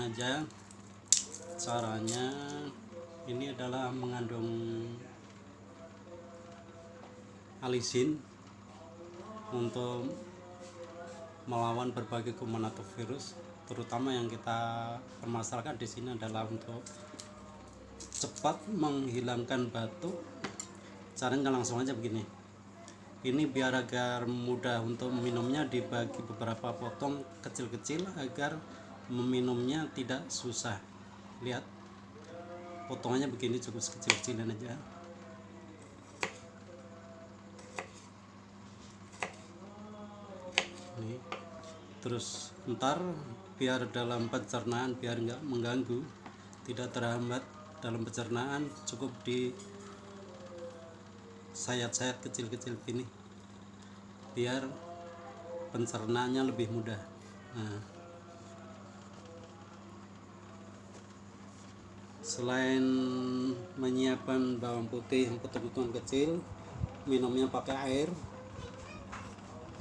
aja caranya. Ini adalah mengandung alisin untuk melawan berbagai kuman atau virus, terutama yang kita permasalahkan di sini adalah untuk cepat menghilangkan batuk. Caranya langsung aja begini. Ini biar agar mudah untuk meminumnya, dibagi beberapa potong kecil-kecil agar meminumnya tidak susah. Lihat, potongannya begini, cukup sekecil-kecilan aja. Nih. Terus ntar biar dalam pencernaan, biar nggak mengganggu, tidak terhambat dalam pencernaan, cukup di sayat-sayat kecil-kecil gini biar pencernaannya lebih mudah. Nah, selain menyiapkan bawang putih yang potong-potongan kecil, minumnya pakai air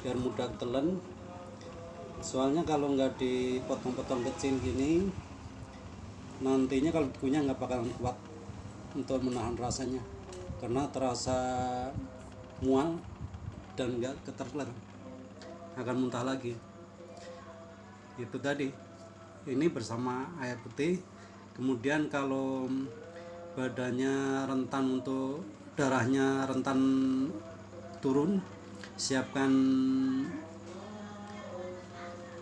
biar mudah telan. Soalnya kalau nggak dipotong-potong kecil gini, nantinya kalau dikunyah nggak bakalan kuat untuk menahan rasanya, karena terasa mual dan nggak ketelan, akan muntah lagi. Itu tadi, ini bersama air putih. Kemudian kalau badannya rentan, untuk darahnya rentan turun, siapkan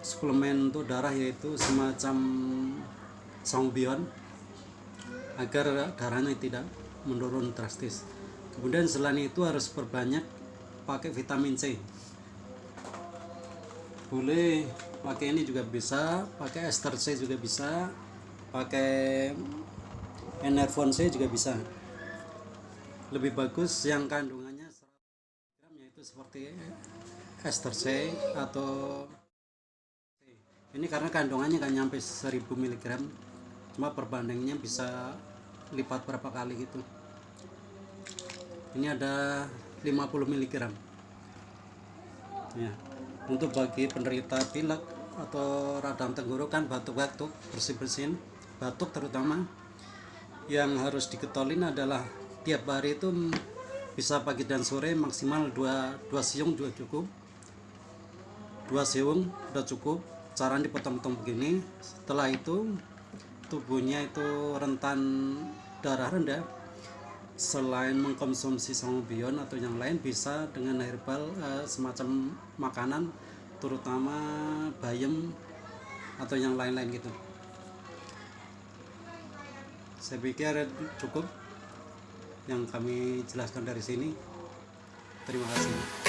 suplemen untuk darah, yaitu semacam Sangobion, agar darahnya tidak menurun drastis. Kemudian selain itu harus perbanyak pakai vitamin C. Boleh pakai ini juga bisa, pakai ester C juga bisa, pakai Enervon C juga bisa. Lebih bagus yang kandungannya 100 gram, yaitu seperti ester C atau ini, karena kandungannya kan nyampe 1000 mg, cuma perbandingannya bisa lipat berapa kali gitu. Ini ada 50 mg ya. Untuk bagi penderita pilek atau radang tenggorokan, batuk-batuk, bersin-bersin, batuk terutama, yang harus diketolin adalah tiap hari itu bisa pagi dan sore, maksimal 2 siung juga cukup. 2 siung udah cukup. Caranya dipotong-potong begini. Setelah itu tubuhnya itu rentan darah rendah, selain mengkonsumsi Sangobion atau yang lain, bisa dengan herbal semacam makanan, terutama bayam atau yang lain-lain gitu. Saya pikir cukup yang kami jelaskan dari sini. Terima kasih.